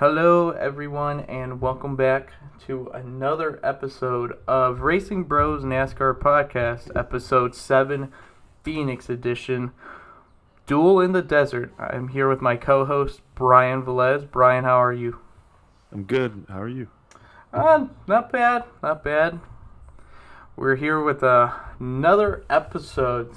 Hello, everyone, and welcome back to another episode of Racing Bros NASCAR Podcast, Episode 7, Phoenix Edition, Duel in the Desert. I'm here with my co-host, Brian Velez. Brian, how are you? I'm good. How are you? Not bad, not bad. We're here with another episode,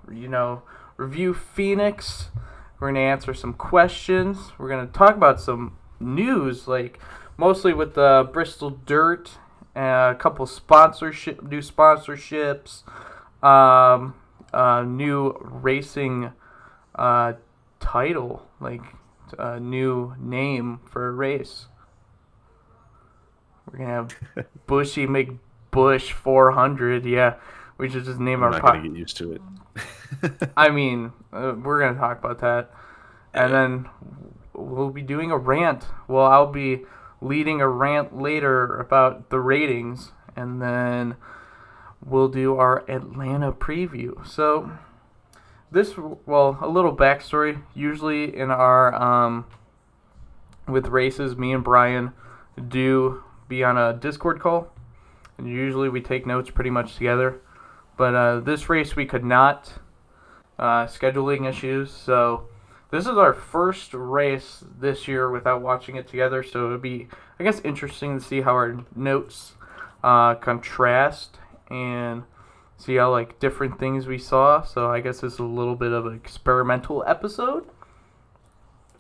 review Phoenix. We're going to answer some questions. We're going to talk about some news, like mostly with the Bristol Dirt, a couple new sponsorships, new racing title, like a new name for a race. We're gonna have Bushy McBush 400. Yeah, we should just name I'm our. not gonna get used to it. I mean, we're gonna talk about that, and then we'll be doing a rant. Well, I'll be leading a rant later about the ratings, and then we'll do our Atlanta preview. So, a little backstory. Usually in our, with races, me and Brian do be on a Discord call, and usually we take notes pretty much together. But this race we could not, scheduling issues, so this is our first race this year without watching it together, so it would be, I guess, interesting to see how our notes contrast and see how, like, different things we saw. So I guess it's a little bit of an experimental episode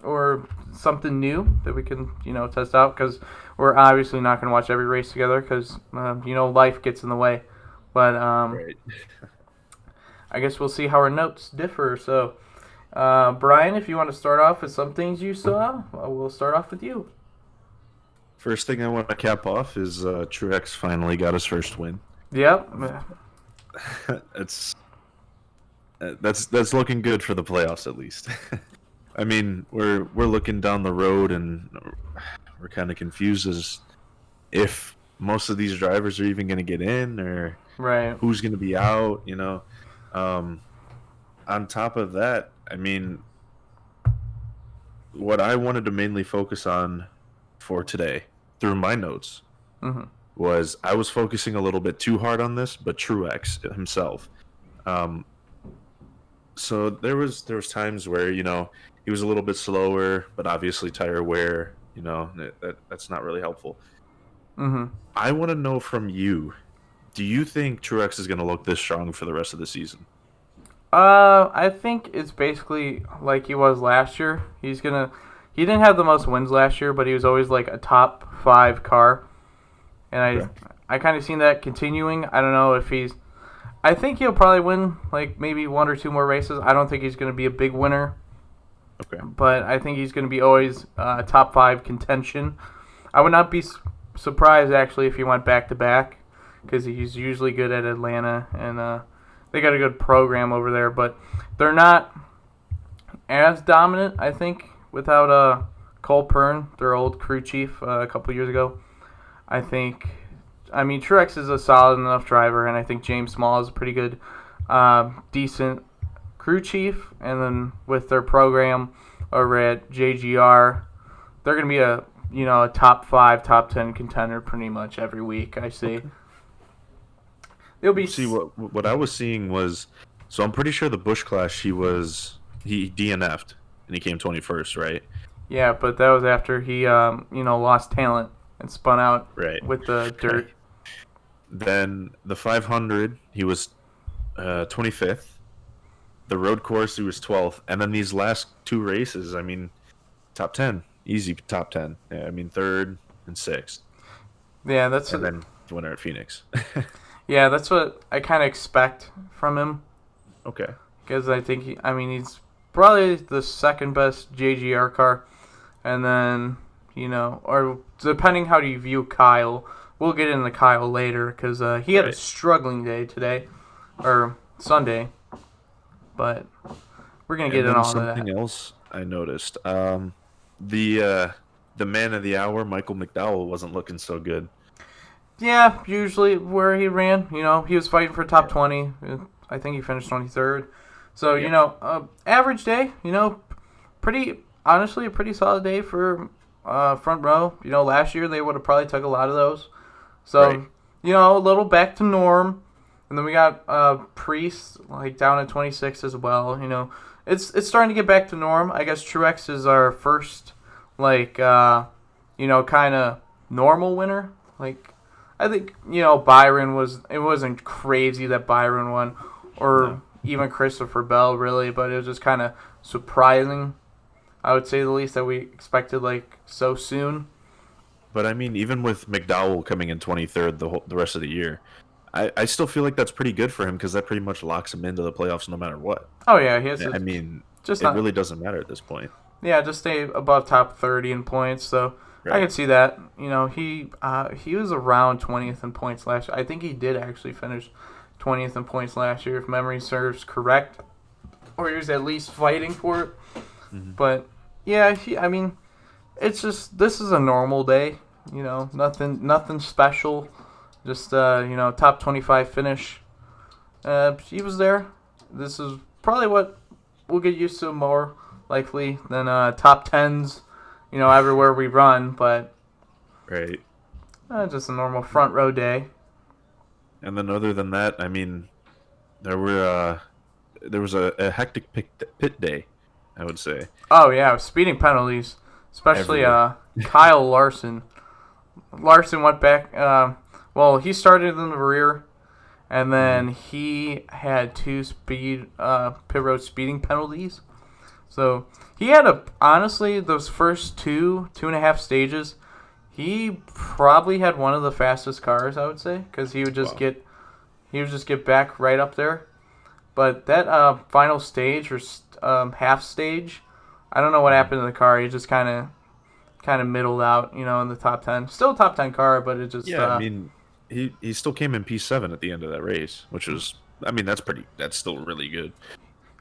or something new that we can, test out, because we're obviously not going to watch every race together because, life gets in the way. But Right. I guess we'll see how our notes differ. So, Brian, if you want to start off with some things you saw, we'll start off with you. First thing I want to cap off is Truex finally got his first win. Yep. That's looking good for the playoffs at least. I mean, we're looking down the road and we're kind of confused as if most of these drivers are even going to get in or Right. who's going to be out. On top of that, I mean, what I wanted to mainly focus on for today through my notes was I was focusing a little bit too hard on this, but Truex himself. So there was times where he was a little bit slower, but obviously tire wear, that's not really helpful. I want to know from you, do you think Truex is going to look this strong for the rest of the season? I think it's basically like he was last year. He didn't have the most wins last year, but he was always like a top 5 car. And I kind of seen that continuing. I don't know if I think he'll probably win like maybe 1 or 2 more races. I don't think he's going to be a big winner. Okay. But I think he's going to be always top 5 contention. I would not be surprised actually if he went back to back, because he's usually good at Atlanta, and they got a good program over there, but they're not as dominant, I think, without Cole Pern, their old crew chief a couple years ago. Truex is a solid enough driver, and I think James Small is a pretty good, decent crew chief. And then with their program over at JGR, they're going to be a top 5, top 10 contender pretty much every week, I see. They'll be. See, what I was seeing was, so I'm pretty sure the Busch class he DNF'd and he came 21st, right? Yeah, but that was after he lost talent and spun out with the dirt. Then the 500 he was 25th. The road course he was 12th, and then these last 2 races, I mean, top 10, easy top 10. Yeah, I mean 3rd and 6th. Yeah, then the winner at Phoenix. Yeah, that's what I kind of expect from him. Okay. Because I think he's probably the second best JGR car, and then or depending how you view Kyle, we'll get into Kyle later because he had a struggling day today or Sunday, but we're gonna get into all of that. Something else I noticed, the man of the hour, Michael McDowell, wasn't looking so good. Yeah, usually where he ran, he was fighting for top 20. I think he finished 23rd. So, average day, honestly, a pretty solid day for front row. Last year they would have probably took a lot of those. So, Right. A little back to norm. And then we got Priest down at 26 as well. It's starting to get back to norm. I guess Truex is our first kind of normal winner. I think Byron was. It wasn't crazy that Byron won, or even Christopher Bell really, but it was just kind of surprising. I would say the least that we expected so soon. But I mean, even with McDowell coming in 23rd the rest of the year, I still feel like that's pretty good for him because that pretty much locks him into the playoffs no matter what. Oh yeah, he has. I mean, just it really doesn't matter at this point. Yeah, just stay above top 30 in points. So Right. I could see that. He was around 20th in points last year. I think he did actually finish 20th in points last year, if memory serves correct, or he was at least fighting for it. Mm-hmm. But yeah, it's just this is a normal day. Nothing special. Just top 25 finish. He was there. This is probably what we'll get used to more likely than top 10s. Everywhere we run, but Right. Just a normal front row day. And then other than that, I mean, there was a hectic pit day, I would say. Oh yeah, speeding penalties, especially Everywhere. Kyle Larson. Larson went back. He started in the rear, and then he had 2 pit road speeding penalties. So he had honestly those first 2.5 stages, he probably had one of the fastest cars, I would say, because he would just get back right up there. But that final stage or half stage, I don't know what happened to the car. He just kind of middled out, in the top 10. Still a top 10 car, but it just Yeah, I mean, he still came in P7 at the end of that race, which was, I mean, that's still really good.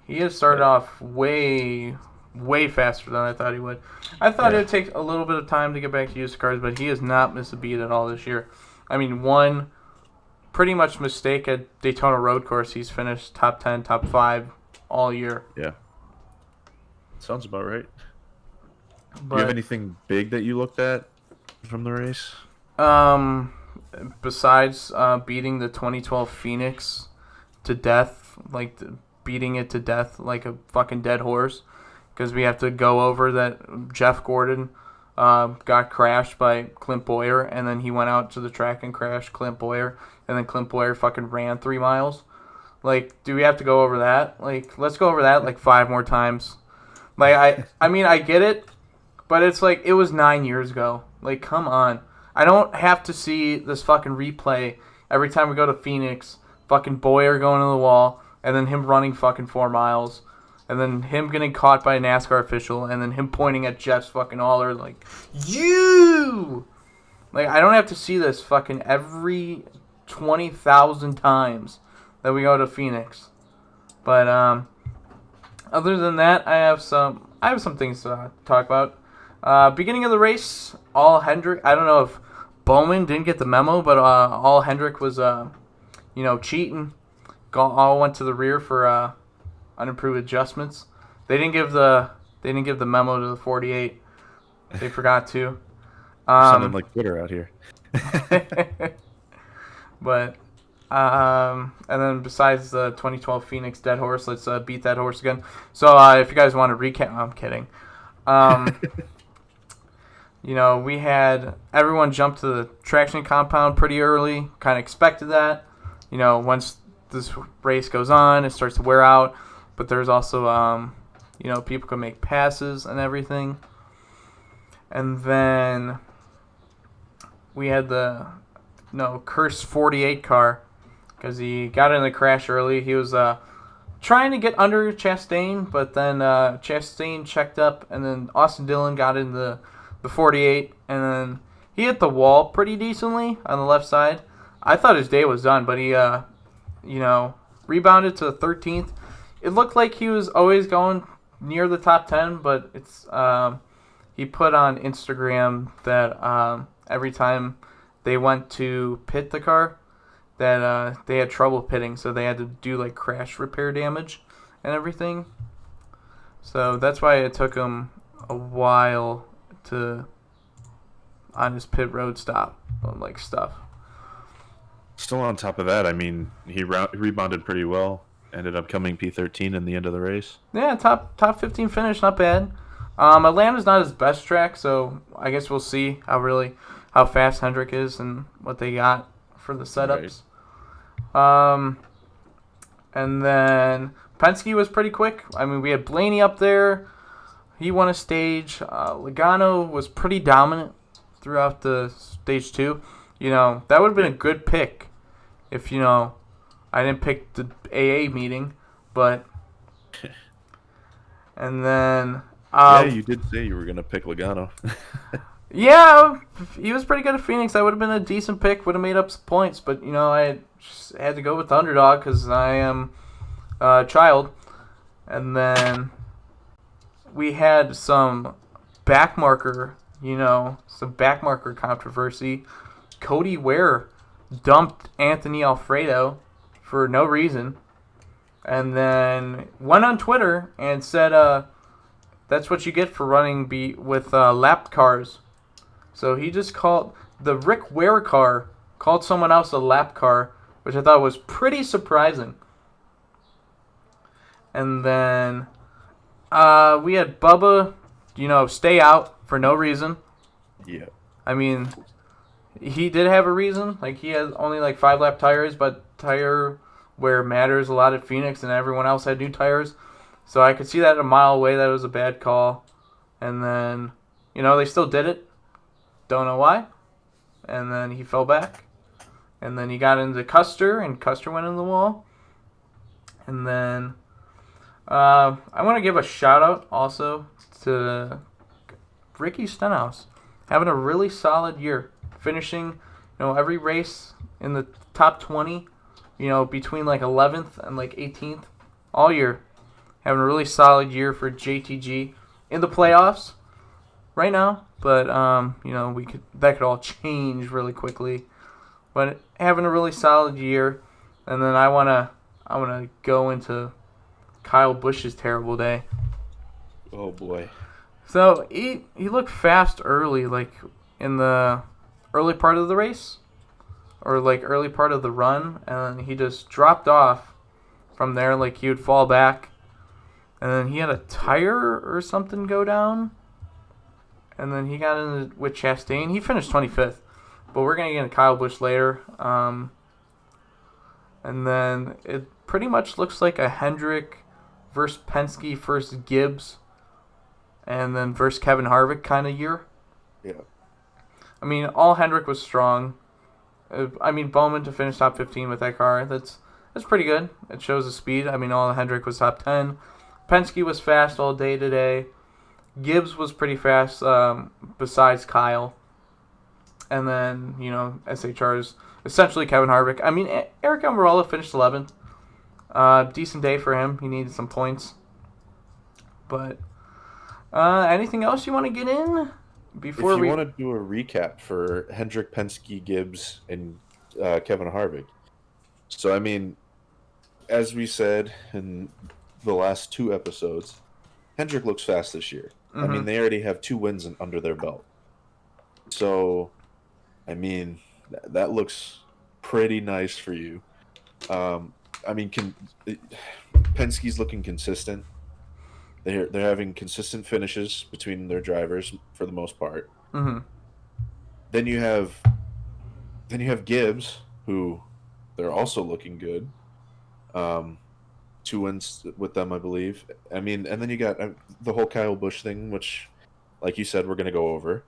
he has started off way, way faster than I thought he would. I thought it would take a little bit of time to get back to used cars, but he has not missed a beat at all this year. I mean, one pretty much mistake at Daytona Road Course, he's finished top 10, top 5 all year. Yeah. Sounds about right. But, Do you have anything big that you looked at from the race? Besides beating the 2012 Phoenix to death, beating it to death like a fucking dead horse, because we have to go over that Jeff Gordon got crashed by Clint Boyer, and then he went out to the track and crashed Clint Boyer, and then Clint Boyer fucking ran 3 miles. Do we have to go over that? Let's go over that 5 more times. I mean, I get it, but it's it was 9 years ago. Come on. I don't have to see this fucking replay every time we go to Phoenix, fucking Boyer going to the wall, and then him running fucking 4 miles, and then him getting caught by a NASCAR official, and then him pointing at Jeff's fucking holler you! I don't have to see this fucking every 20,000 times that we go to Phoenix. But other than that, I have some things to talk about. Beginning of the race, all Hendrick. I don't know if Bowman didn't get the memo, but all Hendrick was cheating. All went to the rear for unimproved adjustments. They didn't give the memo to the 48. They forgot to. Sounding like Twitter out here. But and then besides the 2012 Phoenix dead horse, let's beat that horse again. So if you guys want to recap, I'm kidding. We had everyone jump to the traction compound pretty early. Kind of expected that. Once this race goes on, it starts to wear out. But there's also, people can make passes and everything. And then we had the cursed 48 car because he got in the crash early. He was trying to get under Chastain, but then Chastain checked up, and then Austin Dillon got in the 48, and then he hit the wall pretty decently on the left side. I thought his day was done, but he, rebounded to 13th. It looked like he was always going near the top 10, but it's he put on Instagram that every time they went to pit the car, that they had trouble pitting, so they had to do crash repair damage and everything. So that's why it took him a while to on his pit road stop, like stuff. Still on top of that, I mean, he rebounded pretty well. Ended up coming P13 in the end of the race. Yeah, top 15 finish, not bad. Atlanta's not his best track, so I guess we'll see how fast Hendrick is and what they got for the setups. Right. And then Penske was pretty quick. I mean, we had Blaney up there. He won a stage. Logano was pretty dominant throughout the stage 2. That would have been a good pick if, I didn't pick the AA meeting, but... And then... yeah, you did say you were going to pick Logano. Yeah, he was pretty good at Phoenix. That would have been a decent pick. Would have made up some points, but, I just had to go with the underdog because I am a child. And then we had some backmarker controversy. Cody Ware dumped Anthony Alfredo for no reason, and then went on Twitter and said, that's what you get for running with lap cars. So he just called the Rick Ware car, called someone else a lap car, which I thought was pretty surprising. And then we had Bubba, stay out for no reason. Yeah. I mean, he did have a reason. Like, he has only 5-lap tires, but tire wear matters a lot at Phoenix, and everyone else had new tires. So I could see that a mile away that it was a bad call. And then, they still did it. Don't know why. And then he fell back. And then he got into Custer, and Custer went in the wall. And then I want to give a shout-out also to Ricky Stenhouse. Having a really solid year. Finishing, every race in the top 20, between 11th and 18th all year. Having a really solid year for JTG in the playoffs right now, but that could all change really quickly. But having a really solid year, and then I wanna go into Kyle Busch's terrible day. Oh boy. So he looked fast early, in the early part of the race, or early part of the run, and then he just dropped off from there. He would fall back, and then he had a tire or something go down, and then he got in with Chastain. He finished 25th, but we're gonna get into Kyle Busch later. And then it pretty much looks like a Hendrick versus Penske versus Gibbs, and then versus Kevin Harvick kind of year. Yeah. I mean, all Hendrick was strong. Bowman to finish top 15 with that car, that's pretty good. It shows the speed. All Hendrick was top 10. Penske was fast all day today. Gibbs was pretty fast, besides Kyle. And then, SHR's essentially Kevin Harvick. Eric Almirola finished 11th. Decent day for him. He needed some points. But anything else you want to get in? If you want to do a recap for Hendrick, Penske, Gibbs, and Kevin Harvick. So, as we said in the last 2 episodes, Hendrick looks fast this year. Mm-hmm. They already have 2 wins under their belt. So, that looks pretty nice for you. Penske's looking consistent. They're having consistent finishes between their drivers for the most part. Mm-hmm. Then you have Gibbs, who they're also looking good. 2 wins with them, I believe. And then you got the whole Kyle Busch thing, which, like you said, we're going to go over.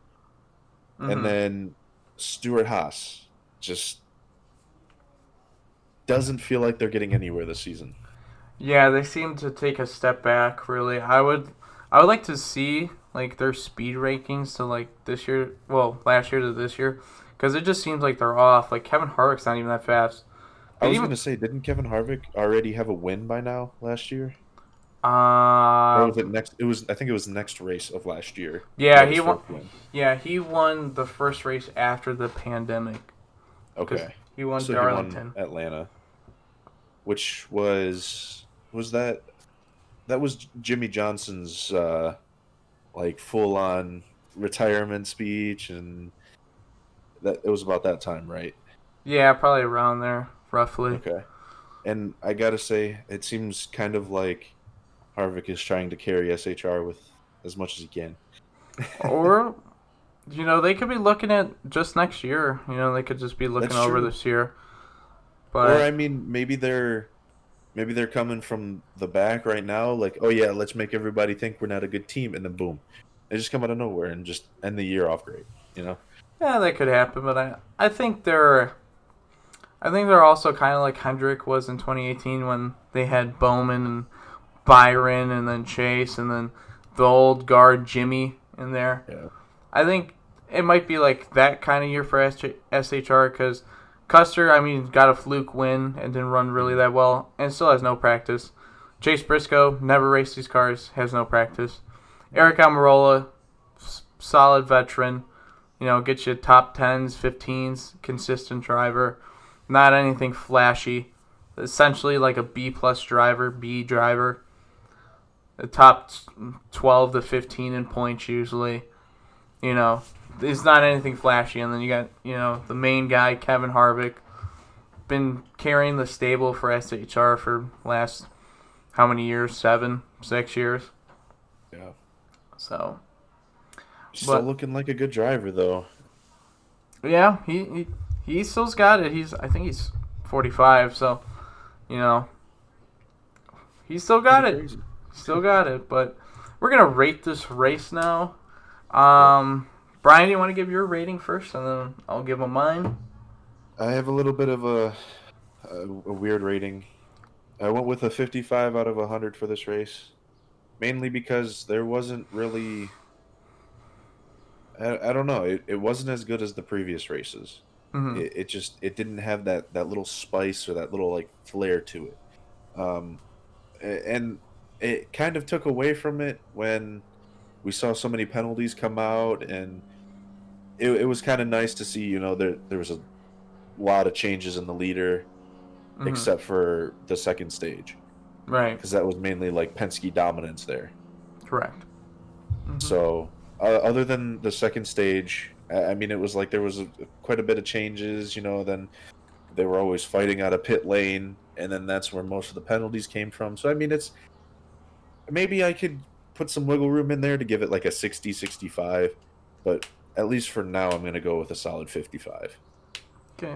Mm-hmm. And then Stewart-Haas just doesn't feel like they're getting anywhere this season. Yeah, they seem to take a step back, really. I would like to see their speed rankings to this year, last year to this year, because it just seems like they're off. Kevin Harvick's not even that fast. I was going to say, didn't Kevin Harvick already have a win by now last year? Or was it next? I think it was the next race of last year. Yeah, he won. Yeah, he won the first race after the pandemic. Okay, he won Darlington, he won Atlanta, which was that was Jimmy Johnson's full on retirement speech, and That it was about that time, right? Yeah, probably around there, roughly. Okay. And I gotta say, it seems kind of like Harvick is trying to carry SHR with as much as he can. Or, they could be looking at just next year. They could just be looking That's over true. this year. Or But I mean, maybe they're coming from the back right now, like, oh yeah, let's make everybody think we're not a good team, and then boom, they just come out of nowhere and just end the year off great. You know? yeah, that could happen. But I think they're also kind of like Hendrick was in 2018 when they had Bowman and Byron and then Chase and then the old guard Jimmy in there. Yeah. I think it might be like that kind of year for SHR because Custer, I mean, got a fluke win and didn't run really that well and still has no practice. Chase Briscoe never raced these cars, has no practice. Eric Almirola, solid veteran, gets you top 10s, 15s, consistent driver. Not anything flashy. Essentially like a B plus driver, B driver. The top 12 to 15 in points usually. It's not anything flashy. And then you got, the main guy, Kevin Harvick, been carrying the stable for SHR for last, how many years? 7, 6 years. Yeah. So. Still looking like a good driver, though. Yeah, he still's got it. I think he's 45, so, he still got Pretty it. crazy. Still got it. But we're going to rate this race now. Brian, do you want to give your rating first, and then I'll give him mine? I have a little bit of a weird rating. I went with a 55 out of 100 for this race, mainly because there wasn't really. I don't know. It wasn't as good as the previous races. Mm-hmm. It didn't have that little spice or that little like flair to it. And it kind of took away from it when we saw so many penalties come out, and it was kind of nice to see, there was a lot of changes in the leader, Mm-hmm. except for the second stage, Right. because that was mainly like Penske dominance there. Correct. Mm-hmm. So other than the second stage, I mean, it was like there was quite a bit of changes. Then they were always fighting out of pit lane, and then that's where most of the penalties came from. So I mean, it's maybe I could put some wiggle room in there to give it like a 60, 65, but at least for now, I'm gonna go with a solid 55. Okay.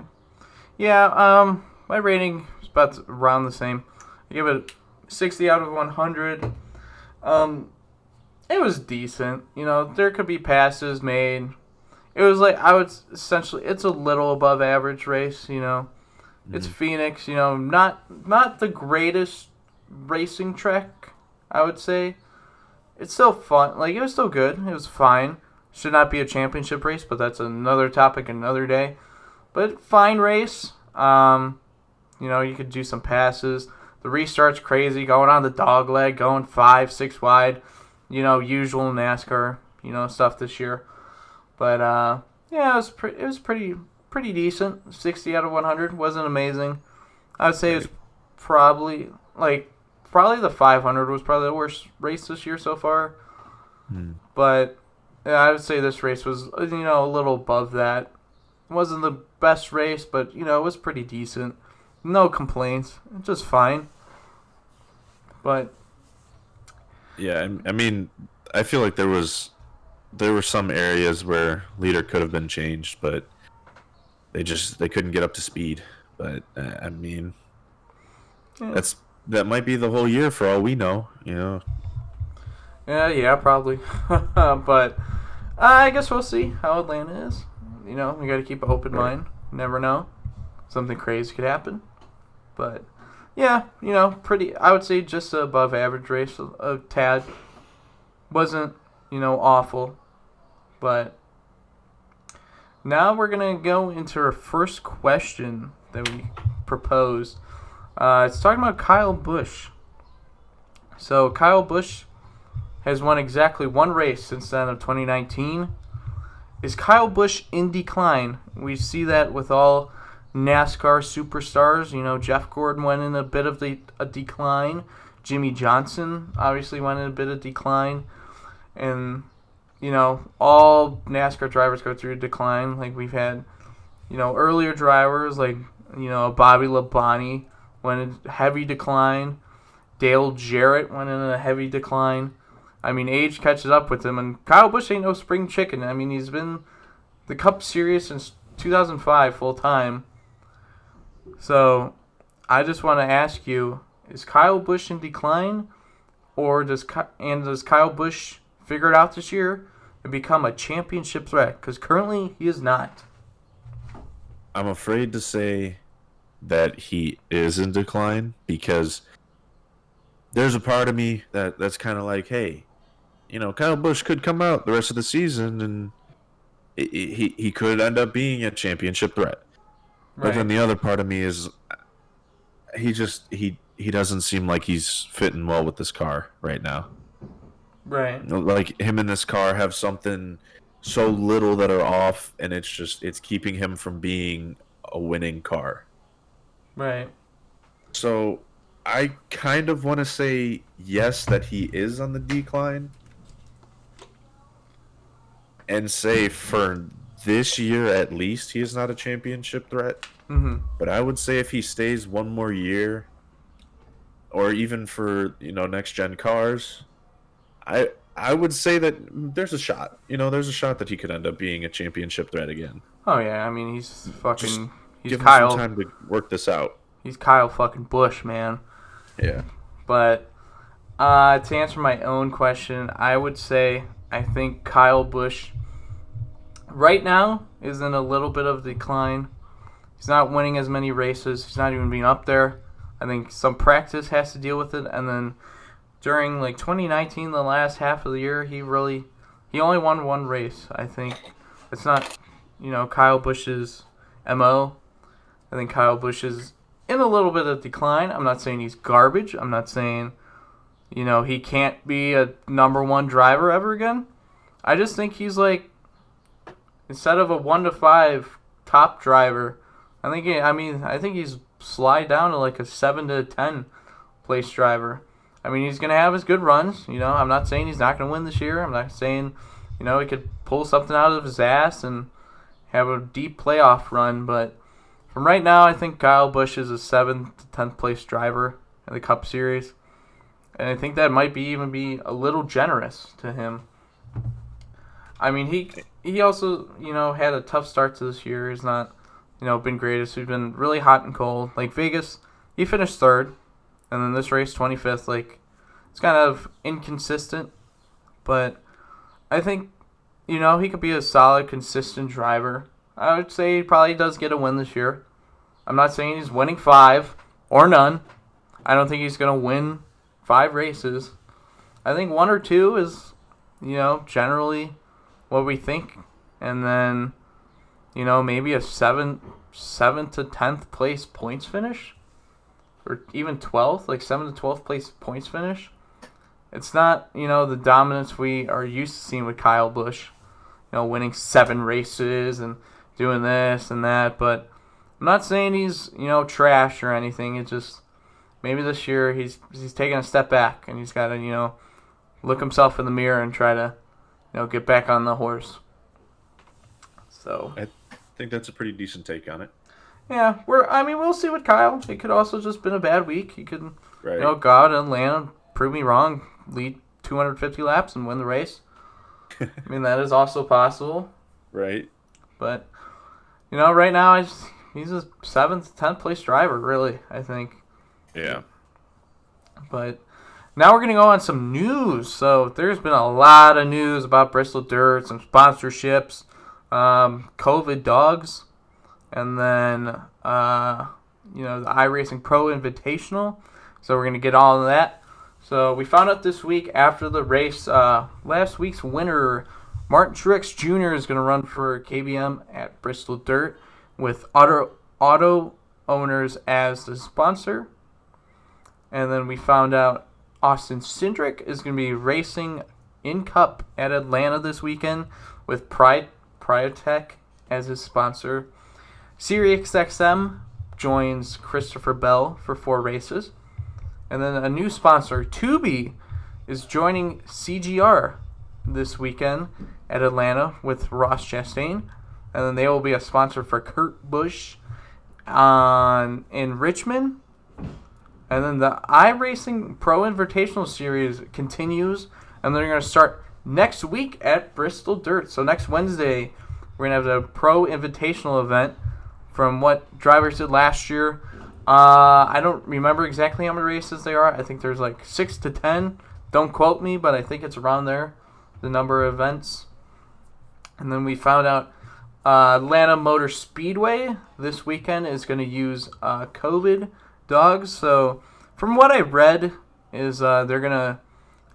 Yeah, my rating is about around the same. I give it 60 out of 100. It was decent. There could be passes made. It was like, I would essentially, it's a little above average race, It's Phoenix, not the greatest racing track, I would say. It's still fun. Like, it was still good. It was fine. Should not be a championship race, but that's another topic another day. But fine race. You could do some passes. The restart's crazy, going on the dog leg, going 5, 6 wide. Usual NASCAR, stuff this year. But yeah, it was pretty decent. 60 out of 100 wasn't amazing. I would say it was probably the 500 was probably the worst race this year so far. But yeah, I would say this race was a little above that. It wasn't the best race, but it was pretty decent. No complaints. Just fine. But yeah, I mean, I feel like there were some areas where leader could have been changed, but they couldn't get up to speed. But I mean, that might be the whole year for all we know. Yeah, probably. But I guess we'll see how Atlanta is. We got to keep an open mind. Never know. Something crazy could happen. But yeah, pretty. I would say just above average race, a tad. Wasn't awful, but now we're gonna go into our first question that we proposed. It's talking about Kyle Busch. So Kyle Busch has won exactly one race since then of 2019. Is Kyle Busch in decline? We see that with all NASCAR superstars. Jeff Gordon went in a bit of a decline. Jimmy Johnson obviously went in a bit of decline. And all NASCAR drivers go through a decline. Like we've had, earlier drivers like, Bobby Labonte went in heavy decline. Dale Jarrett went in a heavy decline. I mean, age catches up with him, and Kyle Busch ain't no spring chicken. I mean, he's been the Cup Series since 2005 full time. So, I just want to ask you: is Kyle Busch in decline, or does Kyle Busch figure it out this year and become a championship threat? Because currently he is not. I'm afraid to say that he is in decline because there's a part of me that's kind of like, hey, Kyle Busch could come out the rest of the season and he could end up being a championship threat. Right. But then the other part of me is he doesn't seem like he's fitting well with this car right now. Right. Like him and this car have something so little that are off, and it's keeping him from being a winning car. Right. So I kind of want to say yes, that he is on the decline, and say for this year at least he is not a championship threat. Mm-hmm. But I would say if he stays one more year, or even for next gen cars, I would say that there's a shot. There's a shot that he could end up being a championship threat again. Oh yeah, I mean he's give Kyle. Him some time to work this out. He's Kyle fucking Busch, man. Yeah. But to answer my own question, I would say I think Kyle Busch right now is in a little bit of decline. He's not winning as many races. He's not even being up there. I think some practice has to deal with it, and then during 2019, the last half of the year, he only won one race. I think it's not Kyle Busch's MO. I think Kyle Busch is in a little bit of decline. I'm not saying he's garbage. I'm not saying he can't be a number one driver ever again. I just think he's instead of a 1 to 5 top driver, I think he's slide down to a 7 to 10 place driver. I mean, he's going to have his good runs. I'm not saying he's not going to win this year. I'm not saying, he could pull something out of his ass and have a deep playoff run. But from right now, I think Kyle Busch is a 7th to 10th place driver in the Cup Series. And I think that might even be a little generous to him. I mean, he also, had a tough start to this year. He's not, been greatest. He's been really hot and cold. Like Vegas, he finished 3rd. And then this race, 25th. It's kind of inconsistent. But I think, he could be a solid, consistent driver. I would say he probably does get a win this year. I'm not saying he's winning 5 or none. I don't think he's going to win 5 races. I think 1 or 2 is, generally what we think. And then, maybe a 7th to 10th place points finish. Or even 12th, 7th to 12th place points finish. It's not, the dominance we are used to seeing with Kyle Busch. Winning 7 races and doing this and that. But I'm not saying he's, trash or anything. It's just maybe this year he's taking a step back and he's got to, look himself in the mirror and try to, get back on the horse. So I think that's a pretty decent take on it. Yeah, we'll see with Kyle. It could also just been a bad week. He could, right. Go out in Atlanta, prove me wrong, lead 250 laps and win the race. I mean, that is also possible. Right. But, right now, he's a 7th, 10th place driver, really, I think. Yeah. But now we're going to go on some news. So there's been a lot of news about Bristol Dirt, some sponsorships, COVID dogs. And then, the iRacing Pro Invitational. So we're going to get all of that. So we found out this week after the race, last week's winner, Martin Truex Jr. is going to run for KBM at Bristol Dirt with Auto Owners as the sponsor. And then we found out Austin Cindric is going to be racing in Cup at Atlanta this weekend with Priotech as his sponsor. SiriusXM joins Christopher Bell for 4 races. And then a new sponsor, Tubi, is joining CGR this weekend at Atlanta with Ross Chastain. And then they will be a sponsor for Kurt Busch in Richmond. And then the iRacing Pro Invitational Series continues. And they're going to start next week at Bristol Dirt. So next Wednesday, we're going to have the Pro Invitational event from what drivers did last year. I don't remember exactly how many races they are. I think there's like 6 to 10. Don't quote me, but I think it's around there, the number of events. And then we found out Atlanta Motor Speedway this weekend is going to use COVID dogs. So from what I read is they're going to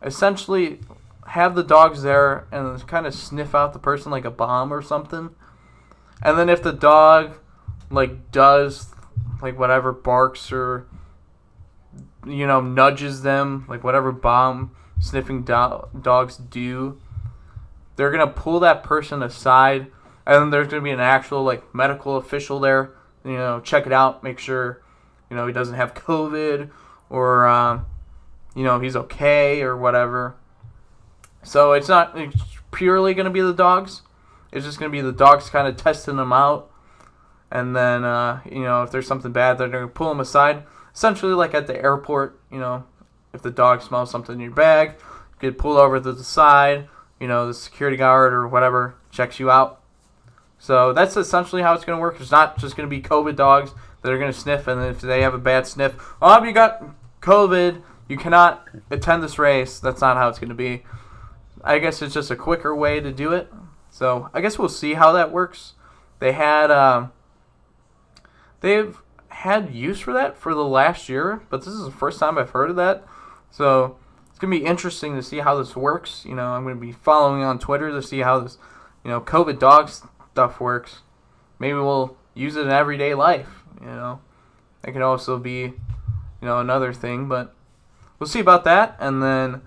essentially have the dogs there and kind of sniff out the person like a bomb or something. And then if the dog does whatever, barks or nudges them, like whatever bomb sniffing dogs do, they're going to pull that person aside, and then there's going to be an actual medical official there, check it out, make sure he doesn't have COVID or he's okay or whatever. So it's not purely going to be the dogs. It's just going to be the dogs kind of testing them out. And then, if there's something bad, they're going to pull them aside. Essentially like at the airport, if the dog smells something in your bag, you get pulled over to the side. The security guard or whatever checks you out. So that's essentially how it's going to work. It's not just going to be COVID dogs that are going to sniff. And if they have a bad sniff, you got COVID, you cannot attend this race. That's not how it's going to be. I guess it's just a quicker way to do it. So I guess we'll see how that works. They've had use for that for the last year, but this is the first time I've heard of that. So it's going to be interesting to see how this works. I'm going to be following on Twitter to see how this, COVID dog stuff works. Maybe we'll use it in everyday life, It could also be, another thing, but we'll see about that. And then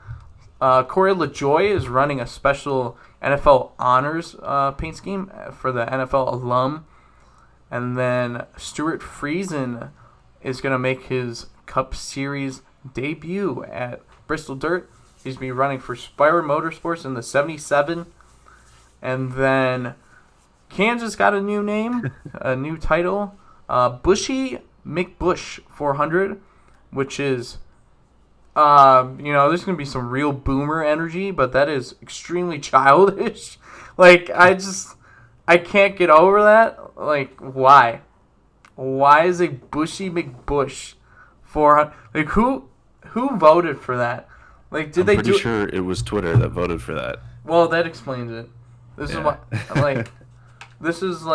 Corey LaJoie is running a special NFL Honors paint scheme for the NFL alum. And then Stuart Friesen is going to make his Cup Series debut at Bristol Dirt. He's going to be running for Spire Motorsports in the 77. And then Kansas got a new name, a new title. Bushy McBush 400, which is, there's going to be some real boomer energy, but that is extremely childish. I can't get over that. Why? Why is a Bushy McBush 400? Who voted for that? I'm pretty sure it was Twitter that voted for that. Well, that explains it. This is what this is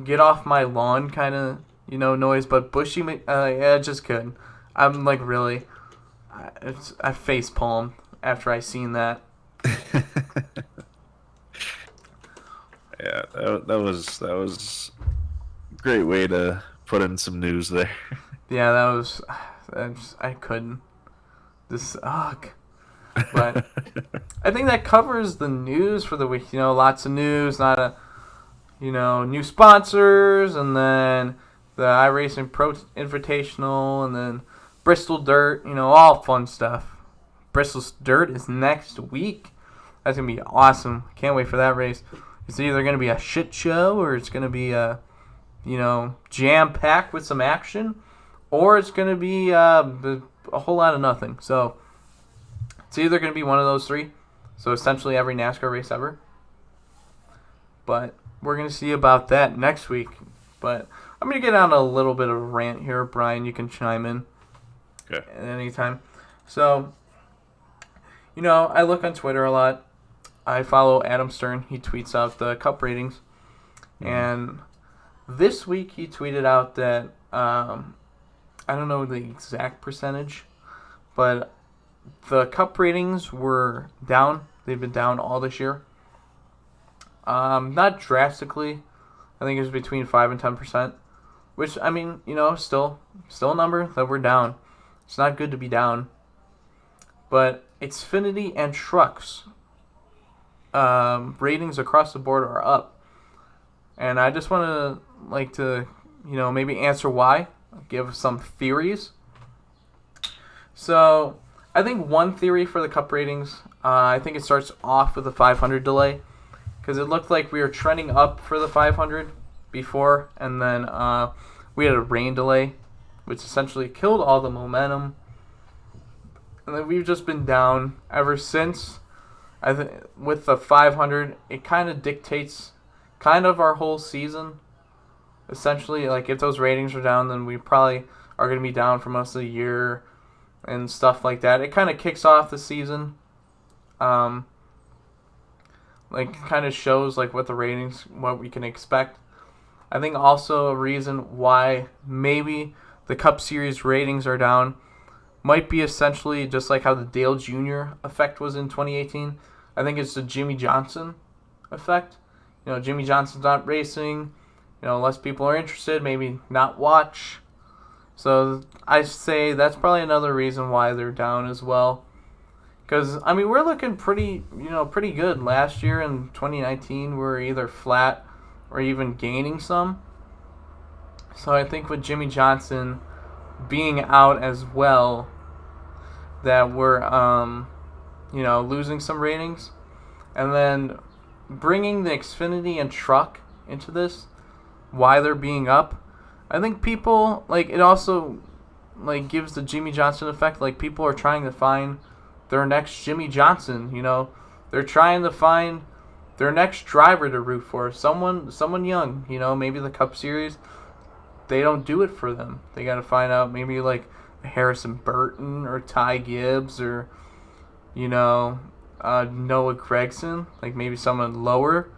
get off my lawn kind of noise, but Bushy I just couldn't. I'm really, I face palmed after I seen that. Yeah, that was a great way to put in some news there. Yeah, I couldn't. But I think that covers the news for the week. Lots of news, new sponsors, and then the iRacing Pro Invitational, and then Bristol Dirt, all fun stuff. Bristol Dirt is next week. That's going to be awesome. Can't wait for that race. It's either going to be a shit show, or it's going to be a, jam-packed with some action, or it's going to be a whole lot of nothing. So it's either going to be one of those three. So essentially every NASCAR race ever. But we're going to see about that next week. But I'm going to get on a little bit of a rant here. Brian, you can chime in at any time. So, I look on Twitter a lot. I follow Adam Stern. He tweets out the Cup ratings. Mm-hmm. And this week he tweeted out that, I don't know the exact percentage, but the Cup ratings were down. They've been down all this year. Not drastically. I think it was between 5 and 10%. Which, still a number that we're down. It's not good to be down. But Xfinity and Trucks ratings across the board are up. And I just want to maybe answer why. Give some theories. So I think one theory for the Cup ratings I think it starts off with a 500 delay because it looked like we were trending up for the 500 before, and then we had a rain delay, which essentially killed all the momentum. And then we've just been down ever since. I think with the 500, it kind of dictates kind of our whole season. Essentially, like if those ratings are down, then we probably are going to be down for most of the year and stuff like that. It kind of kicks off the season. Like kind of shows like what the ratings, what we can expect. I think also a reason why maybe the Cup Series ratings are down might be essentially just like how the Dale Jr. effect was in 2018. I think it's the Jimmy Johnson effect. You know, Jimmy Johnson's not racing. You know, less people are interested, maybe not watch. So I say that's probably another reason why they're down as well. Because, I mean, we're looking pretty good. Last year in 2019, we were either flat or even gaining some. So I think with Jimmy Johnson being out as well, that we're, losing some ratings. And then bringing the Xfinity and truck into this, why they're being up. I think people, like, it also, like, gives the Jimmy Johnson effect. Like, people are trying to find their next Jimmy Johnson, you know. They're trying to find their next driver to root for. Someone young, you know, maybe the Cup Series, they don't do it for them. They got to find out maybe, like, Harrison Burton or Ty Gibbs or, you know, Noah Gregson, like maybe someone lower.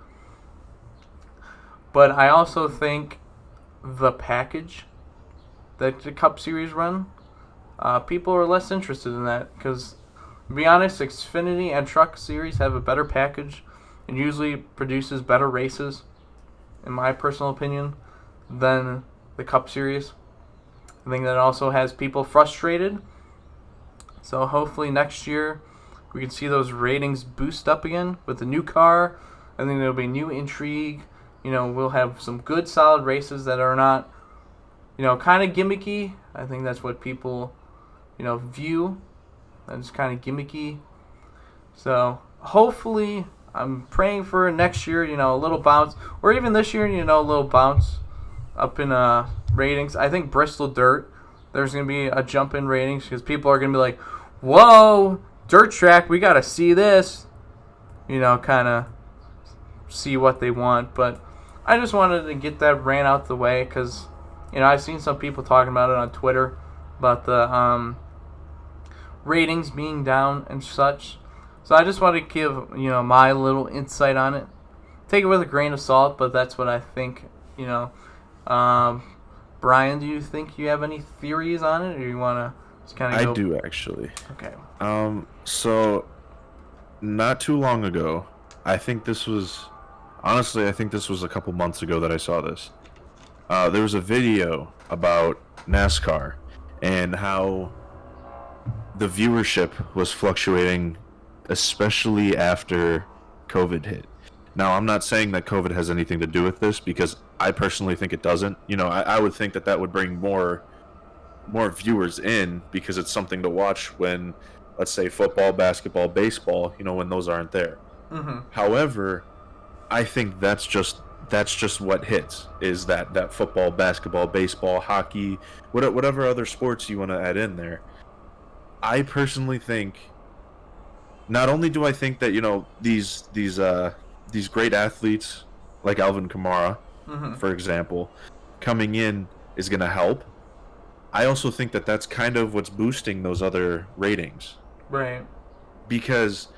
But I also think the package that the Cup Series run, people are less interested in that because, to be honest, Xfinity and Truck Series have a better package and usually produces better races, in my personal opinion, than the Cup Series. I think that also has people frustrated. So hopefully next year we can see those ratings boost up again with the new car. I think there'll be new intrigue. You know, we'll have some good solid races that are not, you know, kind of gimmicky. I think that's what people, you know, view. That's kind of gimmicky. So hopefully I'm praying for next year, you know, a little bounce. Or even this year, you know, a little bounce up in ratings. I think Bristol Dirt, there's going to be a jump in ratings because people are going to be like, whoa, dirt track, we got to see this. You know, kind of see what they want. But I just wanted to get that rant out the way because, you know, I've seen some people talking about it on Twitter about the ratings being down and such. So I just want to give, you know, my little insight on it. Take it with a grain of salt, but that's what I think, you know. Brian, do you think you have any theories on it, or you want to just kind of go? I do, actually. Okay. So not too long ago, I think this was a couple months ago that I saw this. There was a video about NASCAR and how the viewership was fluctuating, especially after COVID hit. Now, I'm not saying that COVID has anything to do with this because I personally think it doesn't. You know, I would think that would bring more viewers in because it's something to watch when, let's say, football, basketball, baseball, you know, when those aren't there. Mm-hmm. However, I think that's just what hits is that football, basketball, baseball, hockey, whatever other sports you want to add in there. I personally think, not only do I think that, you know, these great athletes like Alvin Kamara, Mm-hmm. for example, coming in is going to help. I also think that that's kind of what's boosting those other ratings. Right. Because,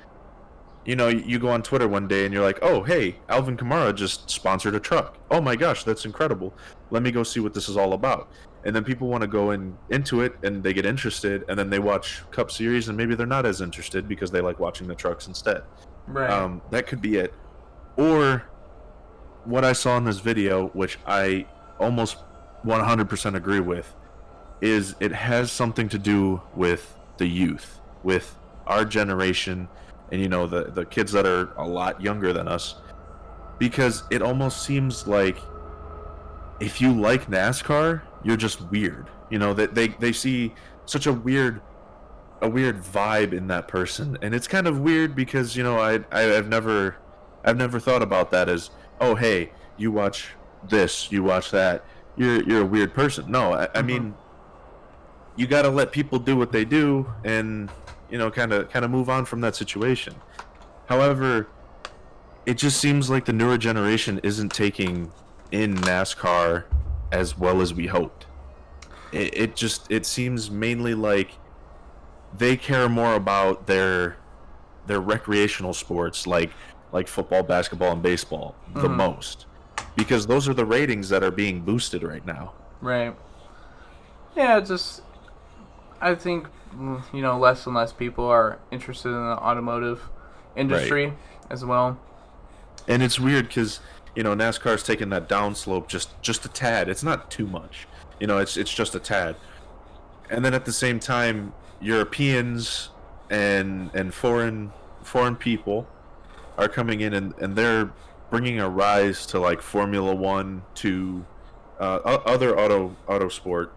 you know, you go on Twitter one day and you're like, oh, hey, Alvin Kamara just sponsored a truck. Oh my gosh, that's incredible. Let me go see what this is all about. And then people want to go into it and they get interested and then they watch Cup Series and maybe they're not as interested because they like watching the trucks instead. Right. That could be it. Or what I saw in this video, which I almost 100% agree with, is it has something to do with the youth, with our generation, and, you know, the kids that are a lot younger than us. Because it almost seems like if you like NASCAR, you're just weird. You know, that they see such a weird a weird vibe in that person, and it's kind of weird because I've never thought about that as, oh hey, you watch this, you watch that, you're a weird person. No, I Mm-hmm. mean, you got to let people do what they do, and kind of move on from that situation. However, it just seems like the newer generation isn't taking in NASCAR as well as we hoped. It seems mainly like they care more about their recreational sports like football, basketball, and baseball the Mm-hmm. most, because those are the ratings that are being boosted right now. Right. Yeah, just I think less and less people are interested in the automotive Right. industry as well. And it's weird because NASCAR's taking that downslope just a tad. It's not too much. It's just a tad. And then at the same time, Europeans and foreign people are coming in, and they're bringing a rise to like Formula One, to other auto sport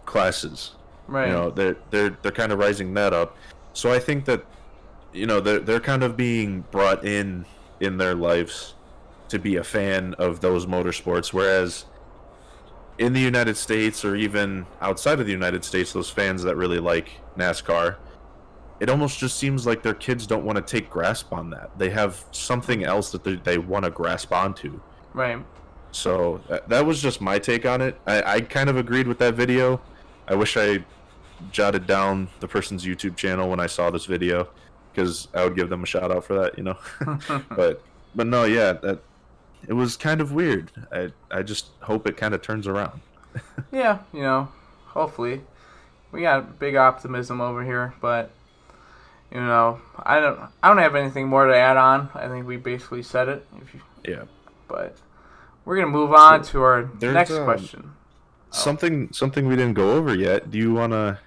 classes. Right. They're kind of rising that up. So I think that they're kind of being brought in their lives to be a fan of those motorsports, whereas in the United States or even outside of the United States, those fans that really like NASCAR, it almost just seems like their kids don't want to take grasp on that. They have something else that they want to grasp onto. Right. So that was just my take on it. I kind of agreed with that video. I wish I jotted down the person's YouTube channel when I saw this video, because I would give them a shout out for that. But no, yeah, that it was kind of weird. I just hope it kind of turns around. Yeah, hopefully we got big optimism over here, but I don't have anything more to add on. I think we basically said it. Yeah. But we're gonna move on So to our there's next question. Oh. something we didn't go over yet. Do you wanna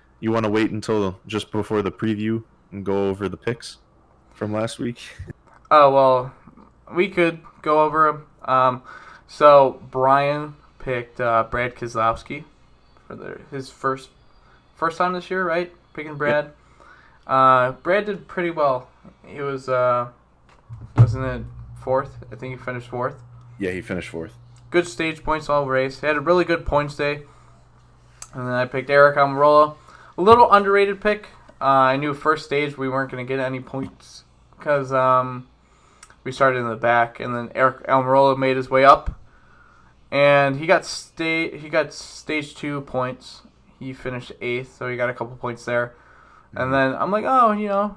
wait until just before the preview and go over the picks from last week? Oh well, we could go over 'em. So Brian picked Brad Keselowski for his first time this year, right? Picking Yep. Brad. Brad did pretty well. He was wasn't it fourth? I think he finished fourth. Yeah, he finished fourth. Good stage points all race. He had a really good points day. And then I picked Eric Almirola. A little underrated pick. I knew first stage we weren't going to get any points because we started in the back, and then Eric Almirola made his way up, and he got stage 2 points. He finished 8th, so he got a couple points there. And then I'm like, oh,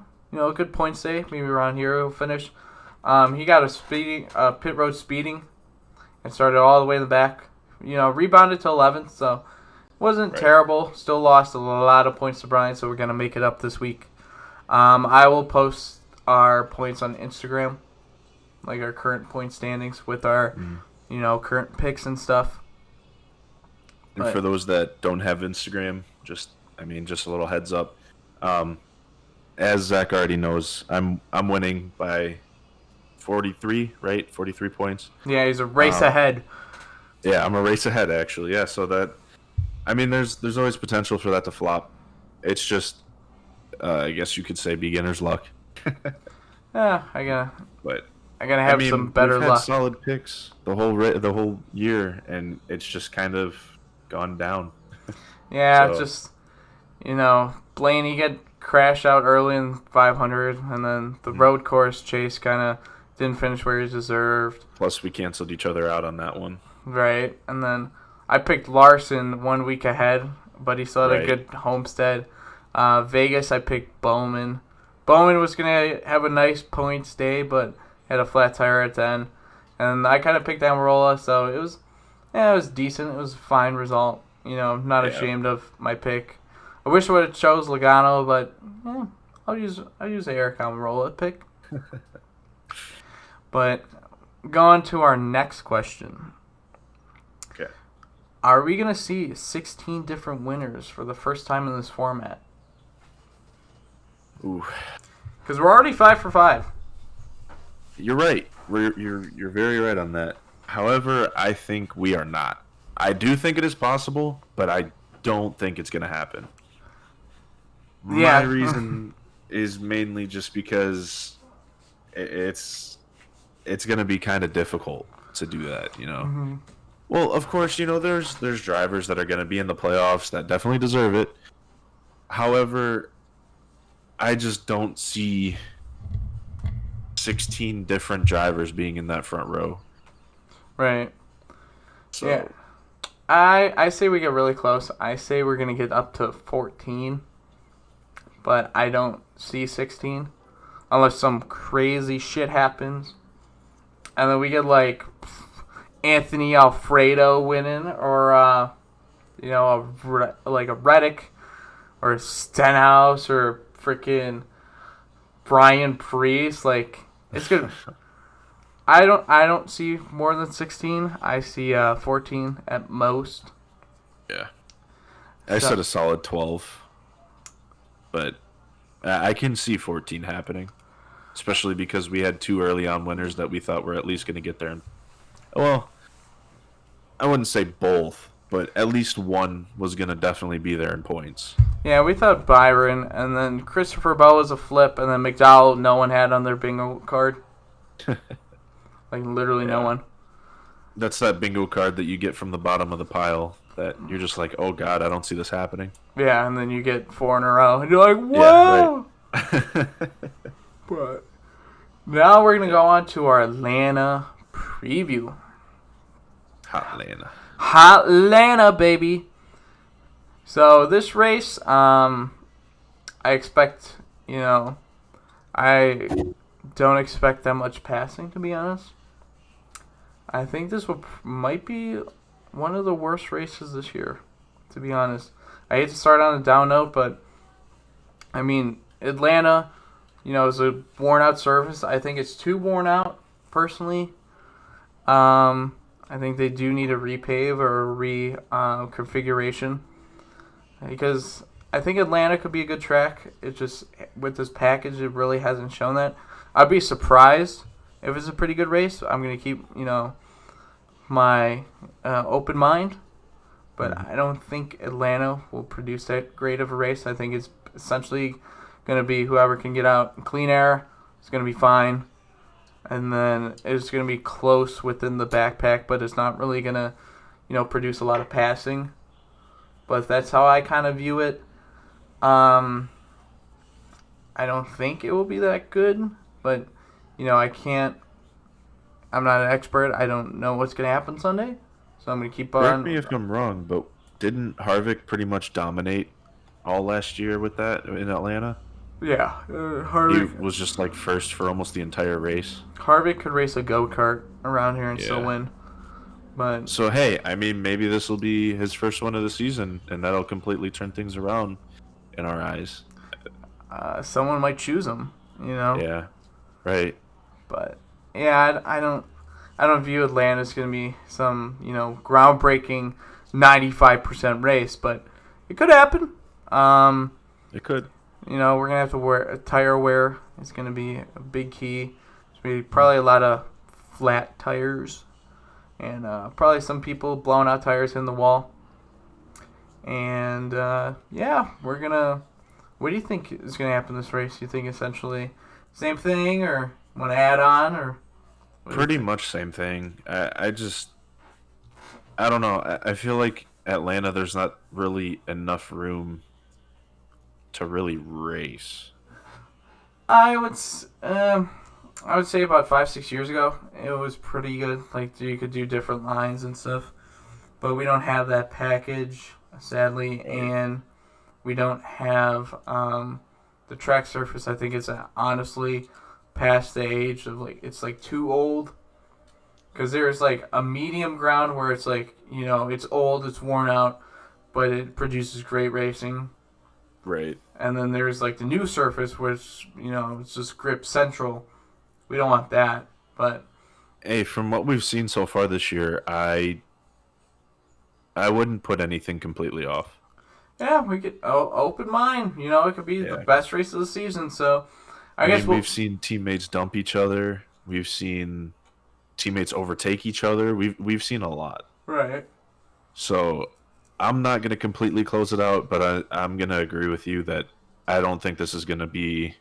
good points day. Maybe around here he'll finish. He got a pit road speeding, and started all the way in the back. Rebounded to 11th, so wasn't Right. terrible. Still lost a lot of points to Brian, so we're gonna make it up this week. I will post our points on Instagram, like our current point standings with our, current picks and stuff. And But for those that don't have Instagram, just a little heads up. Um, as Zach already knows, I'm winning by 43, right? 43 points. yeah, he's a race Um, ahead. yeah, I'm a race ahead actually. Yeah, so there's always potential for that to flop. It's just I guess you could say beginner's luck. Yeah, I gotta But have some better we've had luck. solid picks the whole year, and it's just kind of gone down. Yeah, So just Blaney get crashed out early in 500, and then the road course chase kind of didn't finish where he deserved. plus we canceled each other out on that one. Right, and then I picked Larson 1 week ahead, but he still had a Right. good homestead. Vegas, I picked Bowman. Bowman was gonna have a nice points day, but had a flat tire at the end. And I kind of picked Amarola, so it was decent. It was a fine result. I'm not Yeah. ashamed of my pick. I wish I would have chose Logano, but I'll use the Eric Almirola pick. But going to our next question. Okay. Are we going to see 16 different winners for the first time in this format? Ooh. Because we're already 5 for 5. You're right. You're very right on that. However, I think we are not. I do think it is possible, but I don't think it's going to happen. My reason is mainly just because it's going to be kind of difficult to do that, you know. Mm-hmm. Well, of course, you know there's drivers that are going to be in the playoffs that definitely deserve it. However, I just don't see 16 different drivers being in that front row. Right. Yeah. So, I say we get really close. I say we're gonna get up to 14, but I don't see 16 unless some crazy shit happens, and then we get like Anthony Alfredo winning, or like a Reddick or a Stenhouse or freaking Brian Priest. Like it's good. I don't see more than 16. I see 14 at most. yeah. I said a solid 12, but I can see 14 happening, especially because we had two early on winners that we thought were at least going to get there. Well, I wouldn't say both, but at least one was going to definitely be there in points. Yeah, we thought Byron, and then Christopher Bell was a flip, and then McDowell no one had on their bingo card. Like literally no one. That's that bingo card that you get from the bottom of the pile that you're just like, oh god, I don't see this happening. Yeah, and then you get 4 in a row, and you're like, whoa! Yeah, right. But now we're going to go on to our Atlanta preview. Hot Atlanta, baby. So this race, I expect, I don't expect that much passing, to be honest. I think this might be one of the worst races this year, to be honest. I hate to start on a down note, but I mean, Atlanta, is a worn out surface. I think it's too worn out, personally. I think they do need a repave or a configuration, because I think Atlanta could be a good track. It just, with this package, it really hasn't shown that. I'd be surprised if it's a pretty good race. I'm going to keep, my open mind. But I don't think Atlanta will produce that great of a race. I think it's essentially going to be whoever can get out in clean air is going to be fine. And then it's going to be close within the backpack, but it's not really going to, produce a lot of passing. But that's how I kind of view it. I don't think it will be that good, but, I'm not an expert. I don't know what's going to happen Sunday. So I'm going to keep on. Correct me if I'm wrong, but didn't Harvick pretty much dominate all last year with that in Atlanta? Yeah, Harvick. He was just like first for almost the entire race. Harvick could race a go-kart around here and still win. But so, hey, I mean, maybe this will be his first one of the season, and that'll completely turn things around in our eyes. Someone might choose him, Yeah, right. But, yeah, I don't view Atlanta as going to be some, groundbreaking 95% race, but it could happen. It could. We're going to have to wear a tire wear. It's going to be a big key. It's going to be probably a lot of flat tires. And probably some people blowing out tires in the wall. And, we're going to... What do you think is going to happen this race? You think essentially same thing, or want to add on, or... Pretty much same thing. I don't know. I feel like Atlanta, there's not really enough room to really race. I would say about 5-6 years ago, it was pretty good. Like, you could do different lines and stuff. But we don't have that package, sadly, and we don't have the track surface. I think it's honestly past the age of, like, it's like too old. Because there's like a medium ground where it's like, it's old, it's worn out, but it produces great racing. Right. And then there's like the new surface, which, it's just grip central. We don't want that. But hey, from what we've seen so far this year, I wouldn't put anything completely off. Yeah, we could open mind. It could be the best race of the season. So I guess we've seen teammates dump each other. We've seen teammates overtake each other. We've seen a lot. Right. So I'm not going to completely close it out, but I'm going to agree with you that I don't think this is going to be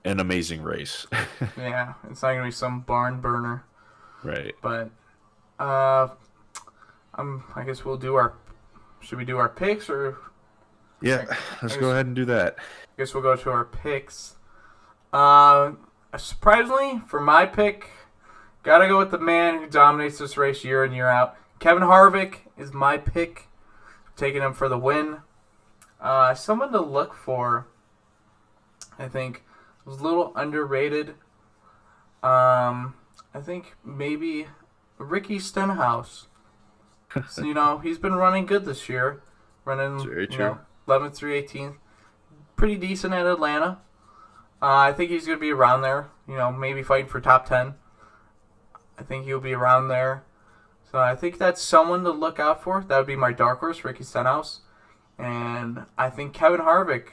an amazing race. Yeah, it's not going to be some barn burner. Right. But I guess we'll do our. Should we do our picks or? Yeah, let's go ahead and do that. I guess we'll go to our picks. Surprisingly, for my pick, gotta go with the man who dominates this race year in, year out. Kevin Harvick is my pick, taking him for the win. Someone to look for, I think, was a little underrated. I think maybe Ricky Stenhouse. So, he's been running good this year. Running, 11th through 18th. Pretty decent at Atlanta. I think he's going to be around there. Maybe fighting for top 10. I think he'll be around there. So I think that's someone to look out for. That would be my dark horse, Ricky Stenhouse. And I think Kevin Harvick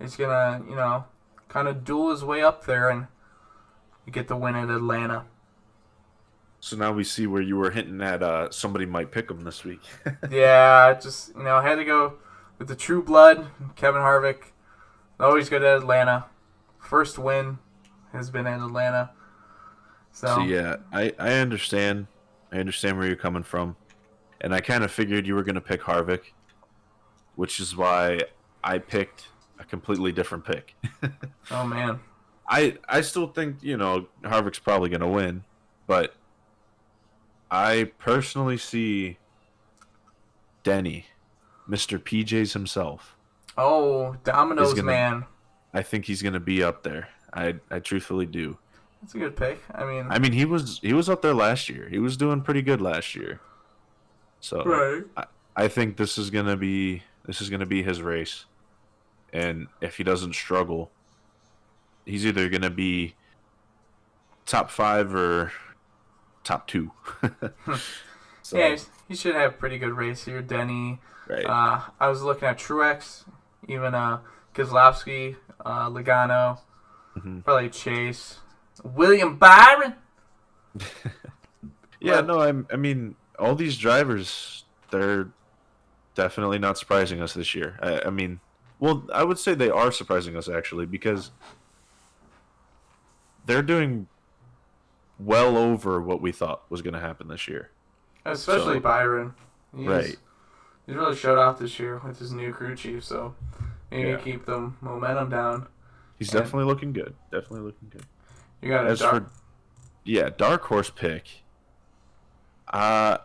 is going to, kind of duel his way up there and get the win at Atlanta. So now we see where you were hinting at somebody might pick him this week. Yeah, just, I had to go with the true blood, Kevin Harvick. Always good at Atlanta. First win has been in Atlanta. So yeah, I understand. I understand where you're coming from. And I kind of figured you were going to pick Harvick, which is why I picked a completely different pick. Oh, man. I still think, Harvick's probably going to win, but I personally see Denny, Mr. PJs himself. Oh, Domino's man. I think he's going to be up there. I truthfully do. That's a good pick. I mean, he was up there last year. He was doing pretty good last year. So right. I think this is gonna be his race, and if he doesn't struggle, he's either gonna be top 5 or top 2. So, yeah, he should have a pretty good race here, Denny. Right. I was looking at Truex, even Keselowski, Logano, probably Chase. William Byron. Yeah, no, I mean, all these drivers, they're definitely not surprising us this year. I mean, well, I would say they are surprising us actually because they're doing well over what we thought was going to happen this year. Especially Byron. Right. He's really showed off this year with his new crew chief, so maybe keep the momentum down. He's definitely looking good. Definitely looking good. You got a dark horse pick. I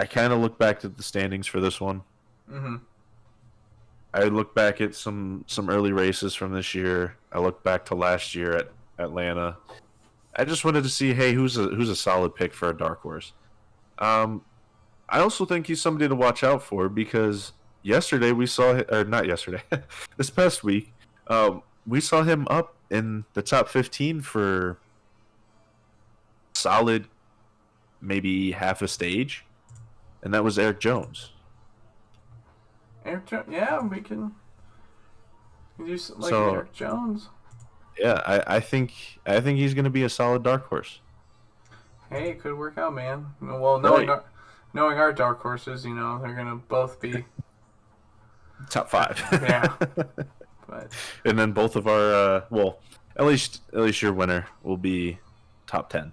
kind of look back at the standings for this one. Mm-hmm. I look back at some early races from this year. I look back to last year at Atlanta. I just wanted to see, hey, who's a solid pick for a dark horse. I also think he's somebody to watch out for because yesterday we saw, or not yesterday, this past week, we saw him up in the top 15 for solid, maybe half a stage, and that was Eric Jones. Yeah, we can do something like Eric Jones. Yeah, I think he's going to be a solid dark horse. Hey, it could work out, man. Well, knowing our dark horses, they're going to both be top 5. Yeah. But and then both of our at least your winner will be top 10.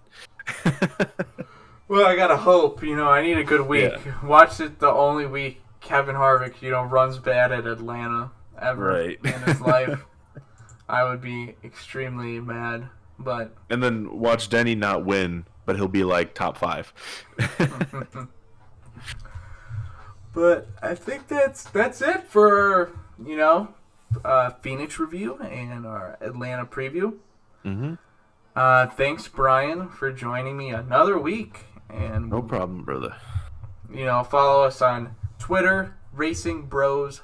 Well, I gotta hope. I need a good week. Yeah. Watch it the only week Kevin Harvick, runs bad at Atlanta ever in his life. I would be extremely mad. And then watch Denny not win, but he'll be like top 5. But I think that's it for Phoenix review and our Atlanta preview. Mm-hmm. Thanks, Brian, for joining me another week. And no problem, brother. Follow us on Twitter, Racing Bros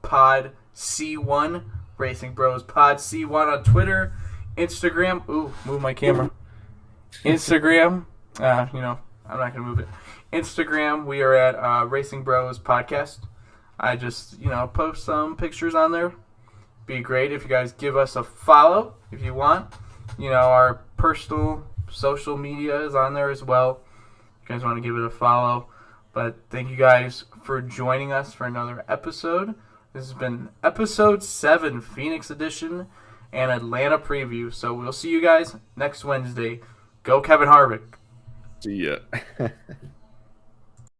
Pod C1, Racing Bros Pod C1 on Twitter, Instagram. Ooh, move my camera. Instagram. I'm not gonna move it. Instagram. We are at Racing Bros Podcast. I just post some pictures on there. Be great if you guys give us a follow if you want. Our personal social media is on there as well. If you guys want to give it a follow. But thank you guys for joining us for another episode. This has been episode 7, Phoenix Edition and Atlanta preview. So we'll see you guys next Wednesday. Go Kevin Harvick. See ya.